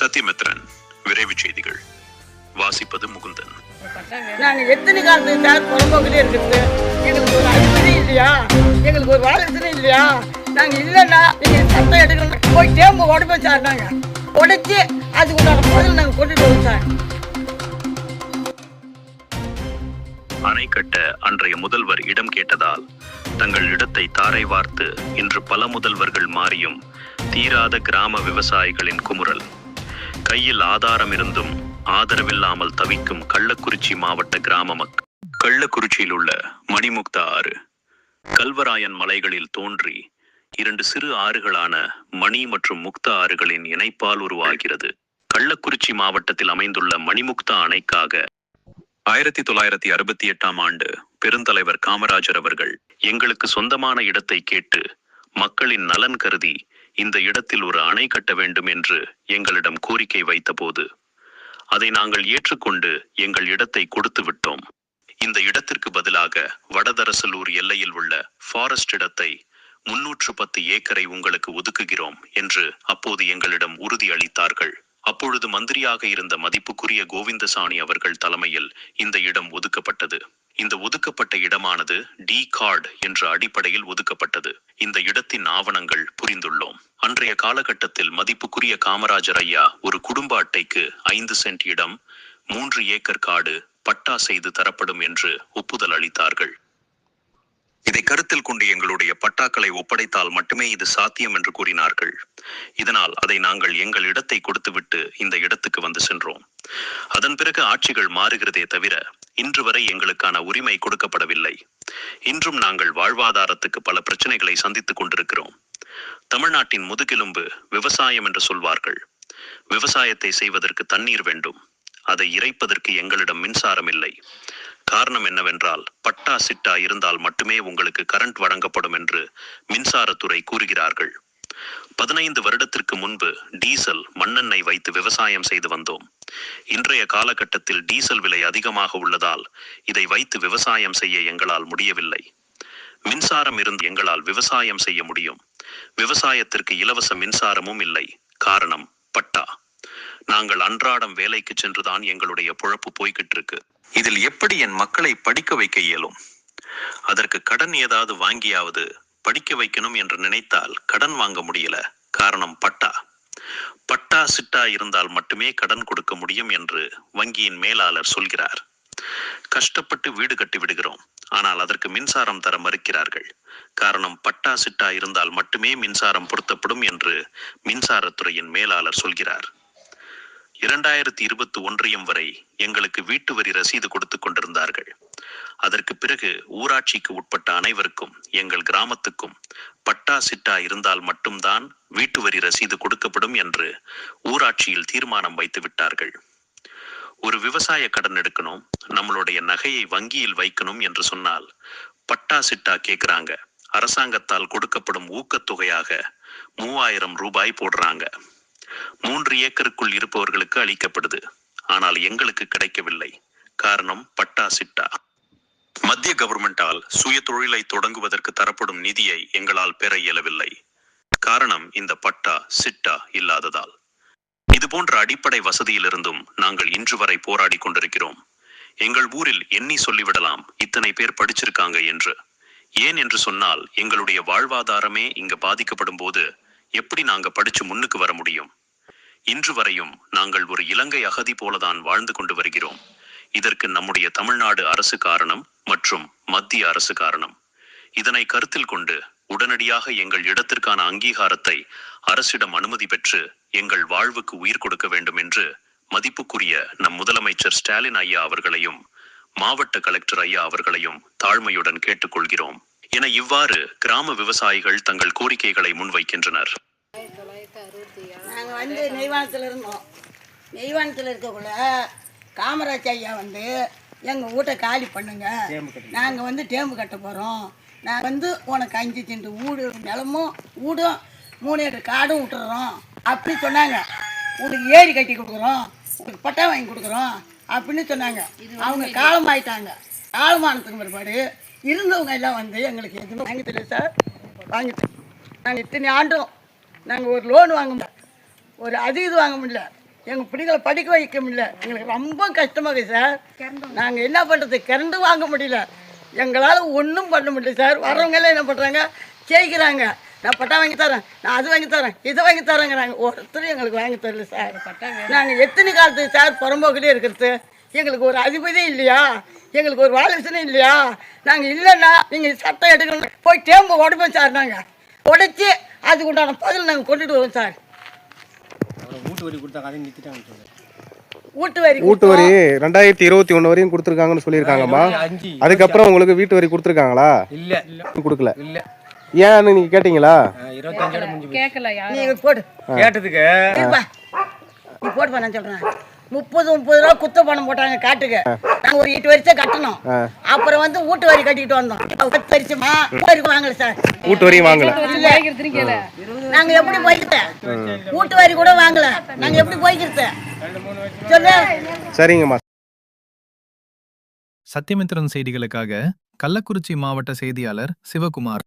சத்யமித்ரன். விரைவு செய்திகள். வாசிப்பது முகுந்தன். நாங்க எத்தனை காலத்துக்கு சார் புறம்போக்கிலே இருக்குது? எங்களுக்கு ஒரு அறிவுரை இல்லையா? எங்களுக்கு ஒரு வாழ்க்கை இல்லையா? நாங்க இல்லைன்னா நீங்க சட்டம் எடுக்கணும். போய் தேம்பு உடம்பு சார், நாங்க உடைச்சி அதுக்கு உண்டான பதில் நாங்க கொண்டுட்டு வரோம் சார். அணை கட்ட அன்றைய முதல்வர் இடம் கேட்டதால் தங்கள் இடத்தை தாரை வார்த்து இன்று பல முதல்வர்கள் மாறியும் தீராத கிராம விவசாயிகளின் குமுறல். கையில் ஆதாரம் இருந்தும் ஆதரவில்லாமல் தவிக்கும் கள்ளக்குறிச்சி மாவட்ட கிராம மக்கள். கள்ளக்குறிச்சியில் உள்ள மணிமுக்தா ஆறு கல்வராயன் மலைகளில் தோன்றி 2 சிறு ஆறுகளான மணி மற்றும் முக்தா ஆறுகளின் இணைப்பால் உருவாகிறது. கள்ளக்குறிச்சி மாவட்டத்தில் அமைந்துள்ள மணிமுக்தா அணைக்காக 1968ஆம் ஆண்டு பெருந்தலைவர் காமராஜர் அவர்கள் எங்களுக்கு சொந்தமான இடத்தை கேட்டு மக்களின் நலன் கருதி இந்த இடத்தில் ஒரு அணை கட்ட வேண்டும் என்று எங்களிடம் கோரிக்கை வைத்தபோது அதை நாங்கள் ஏற்றுக்கொண்டு எங்கள் இடத்தை கொடுத்து விட்டோம். இந்த இடத்திற்கு பதிலாக வடதரசலூர் எல்லையில் உள்ள ஃபாரஸ்ட் இடத்தை 310 ஏக்கரை உங்களுக்கு ஒதுக்குகிறோம் என்று அப்போது எங்களிடம் உறுதி அளித்தார்கள். அப்பொழுது மந்திரியாக இருந்த மதிப்புக்குரிய கோவிந்தசாமி அவர்கள் தலைமையில் இந்த இடம் ஒதுக்கப்பட்டது. இந்த ஒதுக்கப்பட்ட இடமானது டி கார்டு என்ற அடிப்படையில் ஒதுக்கப்பட்டது. இந்த இடத்தின் ஆவணங்கள் புரிந்துள்ளோம். அன்றைய காலகட்டத்தில் மதிப்புக்குரிய காமராஜர் ஐயா ஒரு குடும்ப அட்டைக்கு 5 சென்ட் இடம் 3 ஏக்கர் காடு பட்டா செய்து தரப்படும் என்று ஒப்புதல் அளித்தார்கள். இதை கருத்தில் கொண்டு எங்களுடைய பட்டாக்களை ஒப்படைத்தால் மட்டுமே இது சாத்தியம் என்று கூறினார்கள். இதனால் அதை நாங்கள் எங்கள் இடத்தை கொடுத்துவிட்டு இந்த இடத்துக்கு வந்து சென்றோம். அதன் பிறகு ஆட்சிகள் மாறுகிறதே தவிர இன்று வரை எங்களுக்கான உரிமை கொடுக்கப்படவில்லை. இன்றும் நாங்கள் வாழ்வாதாரத்துக்கு பல பிரச்சனைகளை சந்தித்துக் கொண்டிருக்கிறோம். தமிழ்நாட்டின் முதுகெலும்பு விவசாயம் என்று சொல்வார்கள். விவசாயத்தை செய்வதற்கு தண்ணீர் வேண்டும். அதை இறைப்பதற்கு எங்களிடம் மின்சாரம் இல்லை. காரணம் என்னவென்றால் பட்டா சிட்டா இருந்தால் மட்டுமே உங்களுக்கு கரண்ட் வழங்கப்படும் என்று மின்சாரத்துறை கூறுகிறார்கள். 15 வருடத்திற்கு முன்பு டீசல் மண்ணெண்ணெய் வைத்து விவசாயம் செய்து வந்தோம். இன்றைய காலகட்டத்தில் டீசல் விலை அதிகமாக உள்ளதால் இதை வைத்து விவசாயம் செய்ய எங்களால் முடியவில்லை. மின்சாரம் இருந்து எங்களால் விவசாயம் செய்ய முடியும். விவசாயத்திற்கு இலவச மின்சாரமும் இல்லை. காரணம் பட்டா. நாங்கள் அன்றாடம் வேலைக்கு சென்றுதான் எங்களுடைய பொழப்பு போய்கிட்டு இருக்கு. இதில் எப்படி என் மக்களை படிக்க வைக்க இயலும்? அதற்கு கடன் ஏதாவது வாங்கியாவது படிக்க வைக்கணும் என்று நினைத்தால் கடன் வாங்க முடியல. காரணம் பட்டா. பட்டா சிட்டா இருந்தால் மட்டுமே கடன் கொடுக்க முடியும் என்று வங்கியின் மேலாளர் சொல்கிறார். கஷ்டப்பட்டு வீடு கட்டி விடுகிறோம். ஆனால் அதற்கு மின்சாரம் தர மறுக்கிறார்கள். காரணம் பட்டா சிட்டா இருந்தால் மட்டுமே மின்சாரம் பொருத்தப்படும் என்று மின்சாரத்துறையின் மேலாளர் சொல்கிறார். 2021 வரை எங்களுக்கு வீட்டு வரி ரசீது கொடுத்து கொண்டிருந்தார்கள். அதற்கு பிறகு ஊராட்சிக்கு உட்பட்ட அனைவருக்கும் எங்கள் கிராமத்துக்கும் பட்டா சிட்டா இருந்தால் மட்டும்தான் வீட்டு வரி ரசீது கொடுக்கப்படும் என்று ஊராட்சியில் தீர்மானம் வைத்து விட்டார்கள். ஒரு விவசாய கடன் எடுக்கணும், நம்மளுடைய நகையை வங்கியில் வைக்கணும் என்று சொன்னால் பட்டா சிட்டா கேட்கிறாங்க. அரசாங்கத்தால் கொடுக்கப்படும் ஊக்கத்தொகையாக 3000 ரூபாய் போடுறாங்க. 3 ஏக்கருக்குள் இருப்பவர்களுக்கு அளிக்கப்படுது. ஆனால் எங்களுக்கு கிடைக்கவில்லை. காரணம் பட்டா சிட்டா. மத்திய கவர்மெண்டால் சுய தொழிலை தொடங்குவதற்கு தரப்படும் நிதியை எங்களால் பெற இயலவில்லை. காரணம் இந்த பட்டா சிட்டா இல்லாததால். இது போன்ற அடிப்படை வசதியிலிருந்தும் நாங்கள் இன்று வரை போராடி கொண்டிருக்கிறோம். எங்கள் ஊரில் எண்ணி சொல்லிவிடலாம் இத்தனை பேர் படிச்சிருக்காங்க என்று. ஏன் என்று சொன்னால் எங்களுடைய வாழ்வாதாரமே இங்கு பாதிக்கப்படும் போது எப்படி நாங்க படிச்சு முன்னுக்கு வர முடியும்? இன்று வரையும் நாங்கள் ஒரு இலங்கை அகதி போலதான் வாழ்ந்து கொண்டு வருகிறோம். இதற்கு நம்முடைய தமிழ்நாடு அரசு காரணம் மற்றும் மத்திய அரசு காரணம். இதனை கருத்தில் கொண்டு உடனடியாக எங்கள் இடத்திற்கான அங்கீகாரத்தை அரசிடம் அனுமதி பெற்று எங்கள் வாழ்வுக்கு உயிர் கொடுக்க வேண்டும் என்று மதிப்புக்குரிய நம் முதலமைச்சர் ஸ்டாலின் ஐயா அவர்களையும் மாவட்ட கலெக்டர் ஐயா அவர்களையும் தாழ்மையுடன் கேட்டுக்கொள்கிறோம் என இவ்வாறு கிராம விவசாயிகள் தங்கள் கோரிக்கைகளை முன்வைக்கின்றனர். நாங்கள் வந்து நெய்வானத்தில் இருந்தோம். நெய்வானத்தில் இருக்கக்குள்ள காமராஜ் ஐயா வந்து எங்கள் வீட்டை காலி பண்ணுங்க, நாங்கள் வந்து டேம்பு கட்ட போகிறோம், நான் வந்து உனக்கு 5 சென்ட் நிலமும் வீடும் 3 ஏக்கர் காடும் விட்டுறோம் அப்படி சொன்னாங்க. உங்களுக்கு ஏரி கட்டி கொடுக்குறோம், உங்களுக்கு பட்டா வாங்கி கொடுக்குறோம் அப்படின்னு சொன்னாங்க. அவங்க காலமாயிட்டாங்க. காலமானத்துக்கு பிற்பாடு இருந்தவங்க எல்லாம் வந்து எங்களுக்கு எதுவுமே வாங்கி தெரியல சார். வாங்கிட்டேன். நாங்கள் இத்தனை ஆண்டும் நாங்கள் ஒரு லோன் வாங்க முடியல, ஒரு அது இது வாங்க முடியல. எங்கள் பிள்ளைங்களை படிக்க வைக்க முடியல. எங்களுக்கு ரொம்ப கஷ்டமாக இருக்குது சார். நாங்கள் என்ன பண்ணுறது, கரண்டு வாங்க முடியல, எங்களால் ஒன்றும் பண்ண முடியல சார். வர்றவங்கெல்லாம் என்ன பண்ணுறாங்க, ஜெயிக்கிறாங்க, நான் பட்டா வாங்கி தரேன், நான் அது வாங்கி தரேன், இதை வாங்கி தரேங்கிறாங்க. ஒருத்தரும் எங்களுக்கு வாங்கி தரல சார். நாங்கள் எத்தனை காலத்துக்கு சார் புறம்போக்கிட்டே இருக்கிறது? எங்களுக்கு ஒரு அதிபதி இல்லையா, எங்களுக்கு ஒரு வாலிசனும் இல்லையா? நாங்கள் இல்லைன்னா நீங்கள் சட்டம் எடுக்கணும், போய் டேம்பு உடைப்போம் சார். நாங்கள் உடைச்சி அதுக்கு உண்டான பதில் நாங்கள் கொண்டுட்டு வருவோம் சார். வீட்டு வரி கொடுத்தாங்க, அதை நிறுத்திட்டாங்க. வீட்டு வரி 2021 வரையும் கொடுத்துருக்காங்கன்னு சொல்லியிருக்காங்கம்மா. அதுக்கப்புறம் உங்களுக்கு வீட்டு வரி கொடுத்துருக்காங்களா? இல்ல கொடுக்கல. இல்ல. ஏன்னு நீங்க கேட்டீங்களா? 25 முடிஞ்சு கேட்கல யாரும். நீங்க போடு கேட்டதுக்கு நீ போட்டு நான் சொல்றேன். 30 ரூபா குத்த பணம் போட்டாங்க காட்டுக்கு. நாங்க ஒரு 8 வருஷம் கட்டணும். அப்புறம் வந்து வீட்டு வரி கட்டிட்டு வந்தோம். 10 வருஷமா வரி வாங்கல சார். வீட்டு வரி வாங்கல. நாங்க எப்படி போய்க்கிட்டேன்? வீட்டு வரி கூட வாங்கல, நாங்க எப்படி போய்க்கிட்டேன் சொல்லு. சரிங்கம்மா. சத்தியமித்திரன் செய்திகளுக்காக கள்ளக்குறிச்சி மாவட்ட செய்தியாளர் சிவகுமார்.